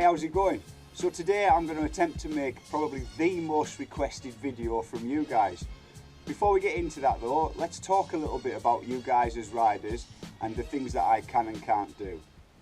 Hi, how's it going? So today I'm going to attempt to make probably the most requested video from you guys. Before we get into that though, let's talk a little bit about you guys as riders and the things that I can and can't do.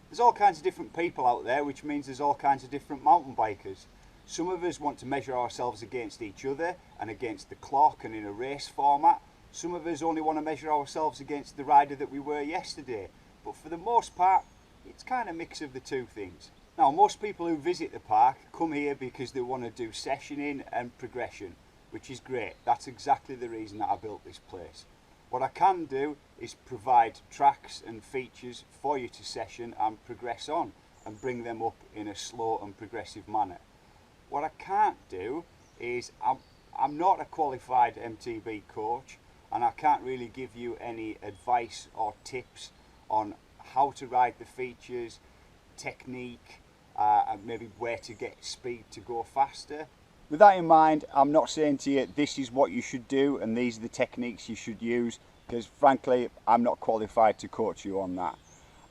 There's all kinds of different people out there, which means there's all kinds of different mountain bikers. Some of us want to measure ourselves against each other and against the clock and in a race format. Some of us only want to measure ourselves against the rider that we were yesterday. But for the most part, it's kind of a mix of the two things. Now, most people who visit the park come here because they want to do sessioning and progression, which is great. That's exactly the reason that I built this place. What I can do is provide tracks and features for you to session and progress on and bring them up in a slow and progressive manner. What I can't do is I'm not a qualified MTB coach, and I can't really give you any advice or tips on how to ride the features, technique, and maybe where to get speed to go faster. With that in mind, I'm not saying to you this is what you should do and these are the techniques you should use, because frankly I'm not qualified to coach you on that.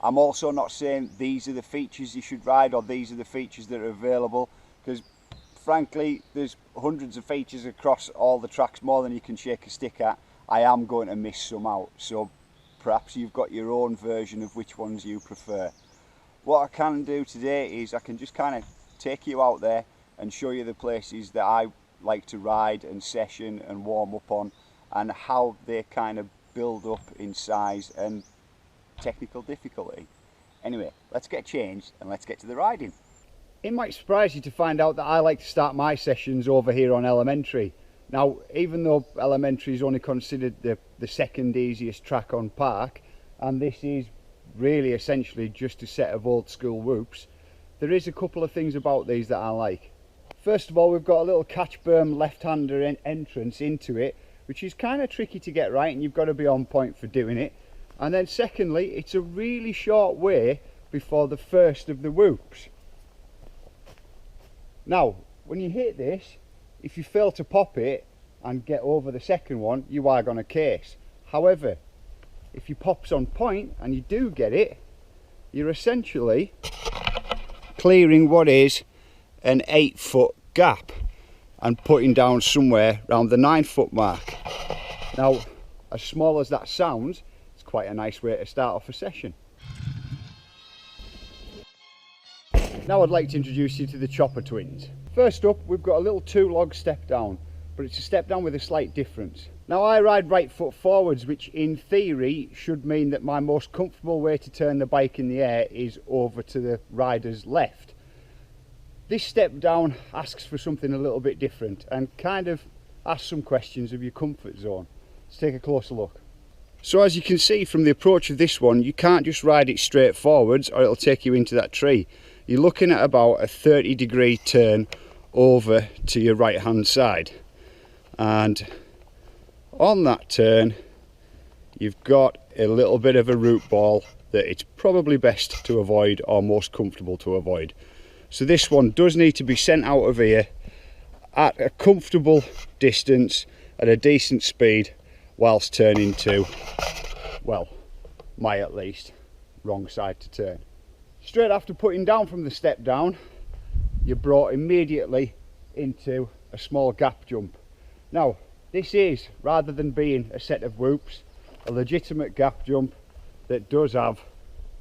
I'm also not saying these are the features you should ride or these are the features that are available, because frankly there's hundreds of features across all the tracks, more than you can shake a stick at. I am going to miss some out, so perhaps you've got your own version of which ones you prefer. What I can do today is I can just kind of take you out there and show you the places that I like to ride and session and warm up on, and how they kind of build up in size and technical difficulty. Anyway, let's get changed and let's get to the riding. It might surprise you to find out that I like to start my sessions over here on Elementary. Now, even though Elementary is only considered the second easiest track on park, and this is really essentially just a set of old school whoops, there is a couple of things about these that I like. First of all, we've got a little catch berm left-hander entrance into it, which is kind of tricky to get right, and you've got to be on point for doing it. And then secondly, it's a really short way before the first of the whoops. Now, when you hit this, if you fail to pop it and get over the second one, you are going to case. However, if you pops on point and you do get it, you're essentially clearing what is an 8-foot gap and putting down somewhere around the 9-foot mark. Now, as small as that sounds, it's quite a nice way to start off a session. Now I'd like to introduce you to the chopper twins. First up, we've got a little 2-log step down, but it's a step down with a slight difference. Now, I ride right foot forwards, which in theory should mean that my most comfortable way to turn the bike in the air is over to the rider's left. This step down asks for something a little bit different and kind of asks some questions of your comfort zone. Let's take a closer look. So as you can see from the approach of this one, you can't just ride it straight forwards or it'll take you into that tree. You're looking at about a 30-degree turn over to your right hand side, and on that turn you've got a little bit of a root ball that it's probably best to avoid, or most comfortable to avoid. So this one does need to be sent out of here at a comfortable distance at a decent speed whilst turning to, well, my at least, wrong side to turn. Straight after putting down from the step down, you're brought immediately into a small gap jump. Now, this is, rather than being a set of whoops, a legitimate gap jump that does have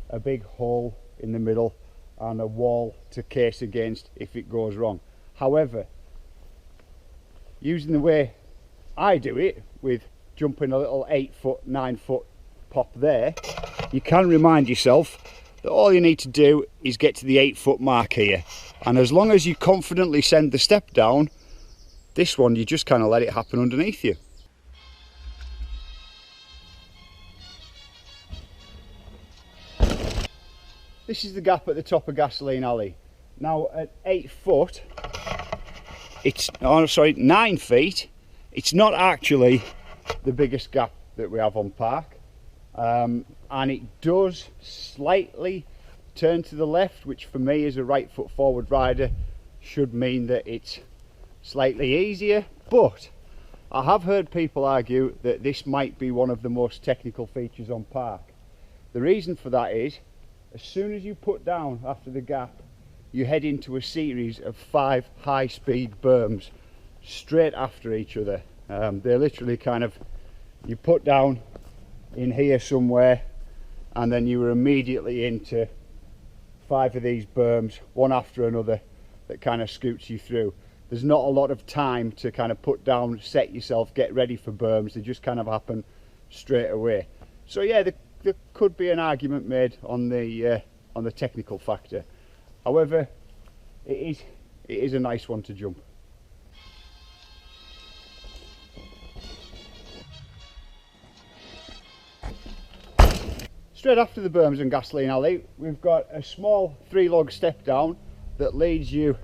a big hole in the middle and a wall to case against if it goes wrong. However, using the way I do it, with jumping a little 8-foot, 9-foot pop there, you can remind yourself that all you need to do is get to the 8-foot mark here, and as long as you confidently send the step down, this one you just kind of let it happen underneath you. This is the gap at the top of Gasoline Alley. Now at 8 foot, it's, oh sorry, 9 feet, it's not actually the biggest gap that we have on park. And it does slightly turn to the left, which for me as a right foot forward rider should mean that it's slightly easier, but I have heard people argue that this might be one of the most technical features on park. The reason for that is, as soon as you put down after the gap, you head into a series of 5 high-speed berms straight after each other. They're literally kind of, you put down in here somewhere and then you were immediately into 5 of these berms, one after another, that kind of scoots you through. There's not a lot of time to kind of put down, set yourself, get ready for berms. They just kind of happen straight away. So yeah, there could be an argument made on the technical factor. However, it is a nice one to jump. Straight after the berms and gasoline alley, we've got a small 3-log step down that leads you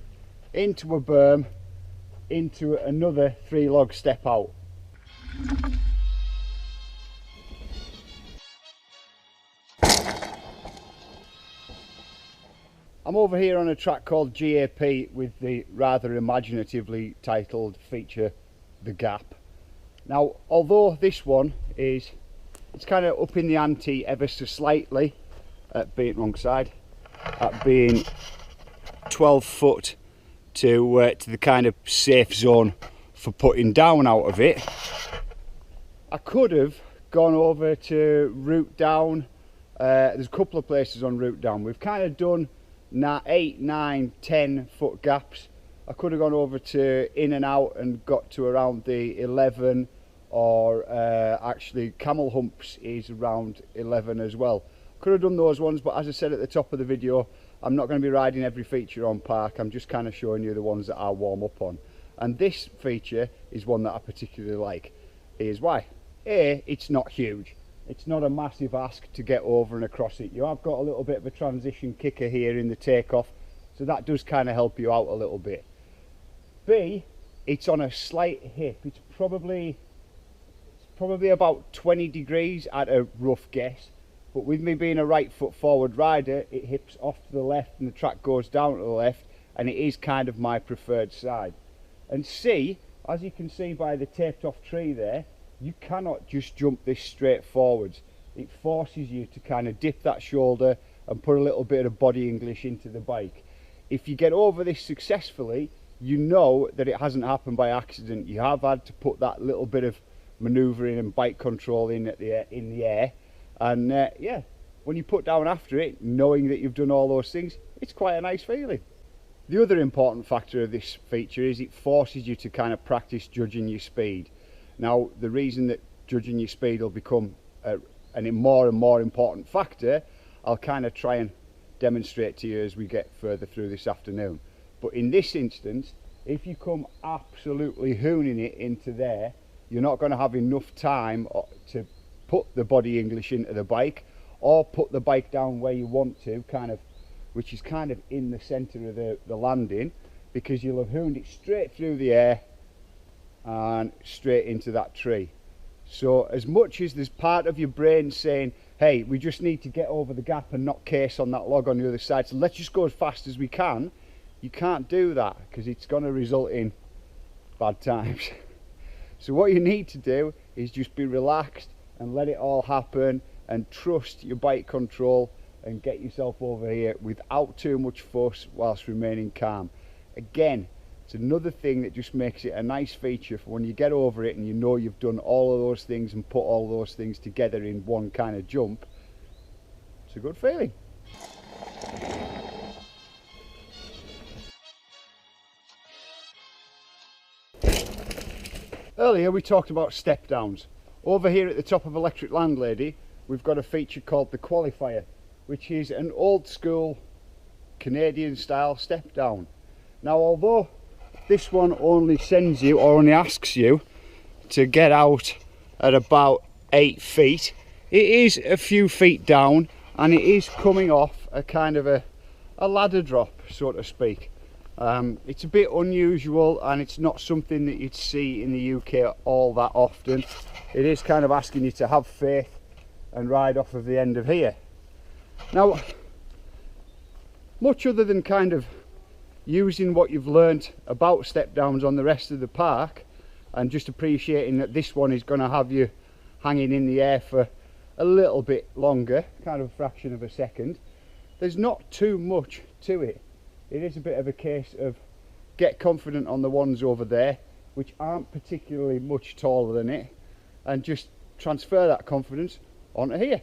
into a berm, into another 3-log step out. I'm over here on a track called GAP with the rather imaginatively titled feature The Gap. Now, although this one it's kind of up in the ante ever so slightly, being wrong side, at being 12 foot to the kind of safe zone for putting down out of it. I could have gone over to route down. There's a couple of places on route down. We've kind of done 8, 9, 10 foot gaps. I could have gone over to in and out and got to around the 11, or actually Camel Humps is around 11 as well. Could have done those ones, but as I said at the top of the video, I'm not going to be riding every feature on park. I'm just kind of showing you the ones that I warm up on. And this feature is one that I particularly like. Here's why. A, it's not huge. It's not a massive ask to get over and across it. You have got a little bit of a transition kicker here in the takeoff, so that does kind of help you out a little bit. B, it's on a slight hip. It's probably about 20 degrees at a rough guess, but with me being a right foot forward rider, it hips off to the left and the track goes down to the left, and it is kind of my preferred side. And C, as you can see by the taped off tree there, you cannot just jump this straight forwards. It forces you to kind of dip that shoulder and put a little bit of body English into the bike. If you get over this successfully, you know that it hasn't happened by accident. You have had to put that little bit of manoeuvring and bike control in the air, and yeah, when you put down after it, knowing that you've done all those things, it's quite a nice feeling. The other important factor of this feature is it forces you to kind of practice judging your speed. Now, the reason that judging your speed will become a more and more important factor, I'll kind of try and demonstrate to you as we get further through this afternoon. But in this instance, if you come absolutely hooning it into there, you're not going to have enough time to put the body English into the bike, or put the bike down where you want to, which is kind of in the centre of the landing, because you'll have hooned it straight through the air and straight into that tree. So as much as there's part of your brain saying, hey, we just need to get over the gap and not case on that log on the other side, so let's just go as fast as we can, you can't do that because it's going to result in bad times. So what you need to do is just be relaxed and let it all happen, and trust your bike control and get yourself over here without too much fuss whilst remaining calm. Again, it's another thing that just makes it a nice feature for when you get over it and you know you've done all of those things and put all those things together in one kind of jump. It's a good feeling. Earlier we talked about step downs. Over here at the top of Electric Landlady, we've got a feature called the Qualifier, which is an old school Canadian style step down. Now, although this one only sends you, or only asks you, to get out at about 8 feet, it is a few feet down, and it is coming off a kind of a ladder drop, so to speak. It's a bit unusual, and it's not something that you'd see in the UK all that often. It is kind of asking you to have faith and ride off of the end of here. Now, much other than kind of using what you've learnt about step downs on the rest of the park, and just appreciating that this one is going to have you hanging in the air for a little bit longer, kind of a fraction of a second, there's not too much to it. it is a bit of a case of get confident on the ones over there, which aren't particularly much taller than it, and just transfer that confidence onto here.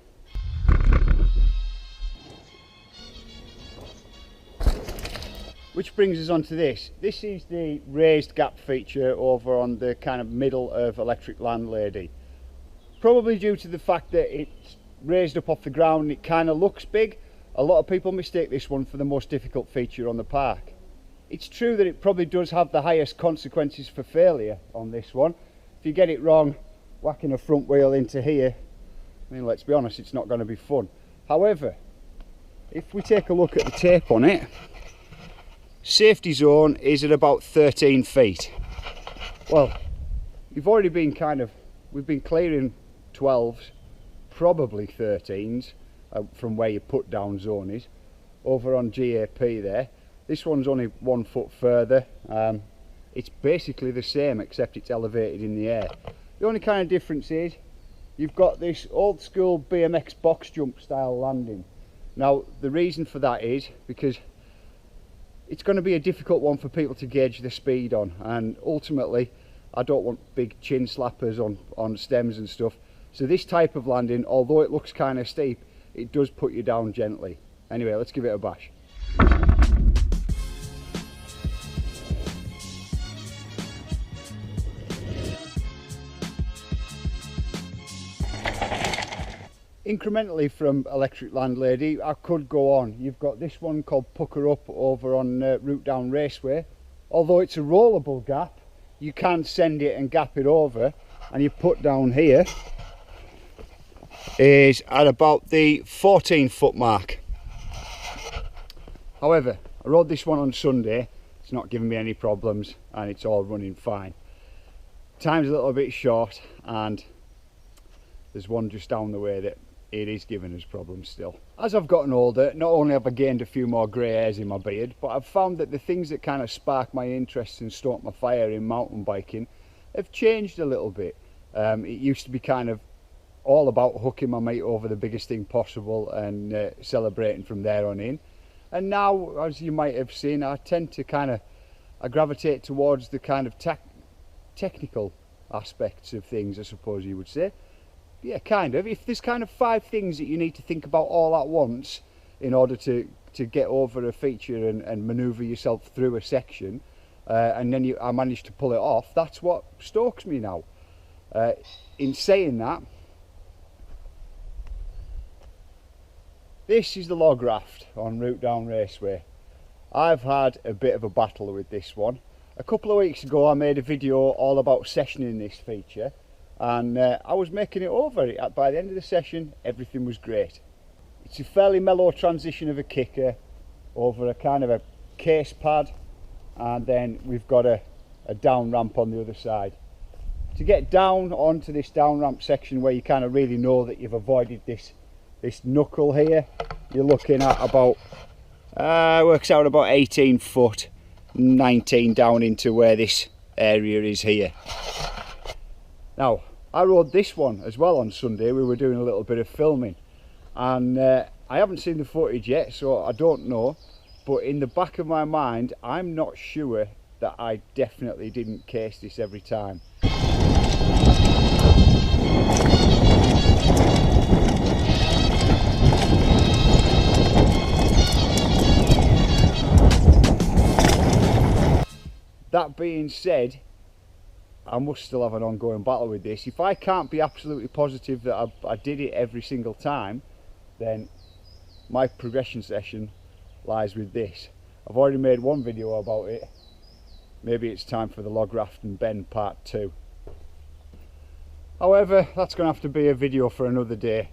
Which brings us on to this. This is the raised gap feature over on the kind of middle of Electric Landlady. Probably due to the fact that it's raised up off the ground and it kind of looks big, a lot of people mistake this one for the most difficult feature on the park. It's true that it probably does have the highest consequences for failure on this one. If you get it wrong, whacking a front wheel into here, I mean, let's be honest, it's not going to be fun. However, if we take a look at the tape on it, safety zone is at about 13 feet. Well, you've already been we've been clearing 12s, probably 13s from where your put down zone is, over on GAP there. This one's only 1 foot further. It's basically the same except it's elevated in the air. The only kind of difference is you've got this old school BMX box jump style landing. Now the reason for that is because it's going to be a difficult one for people to gauge the speed on, and ultimately I don't want big chin slappers on stems and stuff. So this type of landing, although it looks kind of steep, it does put you down gently. Anyway, let's give it a bash. Incrementally from Electric Landlady, I could go on. You've got this one called Pucker Up over on Route Down Raceway. Although it's a rollable gap, you can send it and gap it over, and you put down here is at about the 14-foot mark. However, I rode this one on Sunday, it's not giving me any problems and it's all running fine. Time's a little bit short, and there's one just down the way that it is giving us problems still. As I've gotten older, not only have I gained a few more grey hairs in my beard, but I've found that the things that kind of spark my interest and stoke my fire in mountain biking have changed a little bit. It used to be kind of all about hooking my mate over the biggest thing possible and celebrating from there on in. And now, as you might have seen, I tend to I gravitate towards the kind of technical aspects of things, I suppose you would say. Yeah, kind of. If there's kind of 5 things that you need to think about all at once in order to get over a feature and manoeuvre yourself through a section, and then I manage to pull it off, that's what stokes me now. In saying that, this is the log raft on Route Down Raceway. I've had a bit of a battle with this one. A couple of weeks ago I made a video all about sessioning this feature, and I was making it over. By the end of the session, everything was great. It's a fairly mellow transition of a kicker over a kind of a case pad, and then we've got a down ramp on the other side. To get down onto this down ramp section where you kind of really know that you've avoided this knuckle here, you're looking at about, works out about 18 foot, 19 down into where this area is here. Now, I rode this one as well on Sunday. We were doing a little bit of filming, and I haven't seen the footage yet, so I don't know, but in the back of my mind I'm not sure that I definitely didn't case this every time. That being said, I must still have an ongoing battle with this. If I can't be absolutely positive that I did it every single time, then my progression session lies with this. I've already made one video about it. Maybe it's time for the log raft and bend part 2. However, that's going to have to be a video for another day.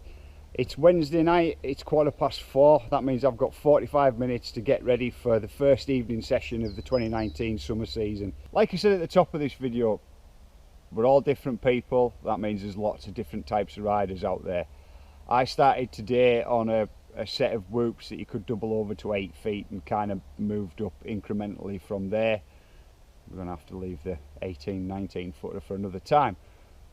It's Wednesday night, it's 4:15. That means I've got 45 minutes to get ready for the first evening session of the 2019 summer season. Like I said at the top of this video, we're all different people. That means there's lots of different types of riders out there. I started today on a set of whoops that you could double over to 8 feet and kind of moved up incrementally from there. We're going to have to leave the 18-19 footer for another time.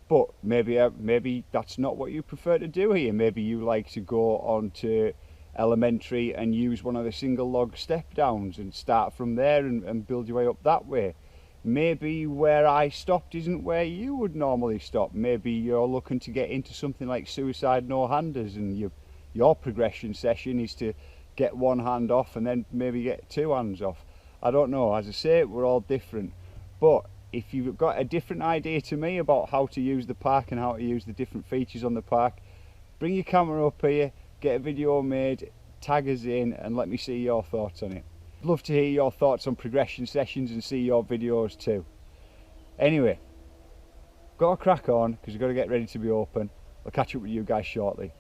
But maybe that's not what you prefer to do here. Maybe you like to go on to elementary and use one of the single log step downs and start from there and build your way up that way. Maybe where I stopped isn't where you would normally stop. Maybe you're looking to get into something like suicide no-handers, and your progression session is to get one hand off and then maybe get two hands off. I don't know. As I say, we're all different. But if you've got a different idea to me about how to use the park and how to use the different features on the park, bring your camera up here, get a video made, tag us in and let me see your thoughts on it. I'd love to hear your thoughts on progression sessions and see your videos too. Anyway, got to crack on because we've got to get ready to be open. I'll catch up with you guys shortly.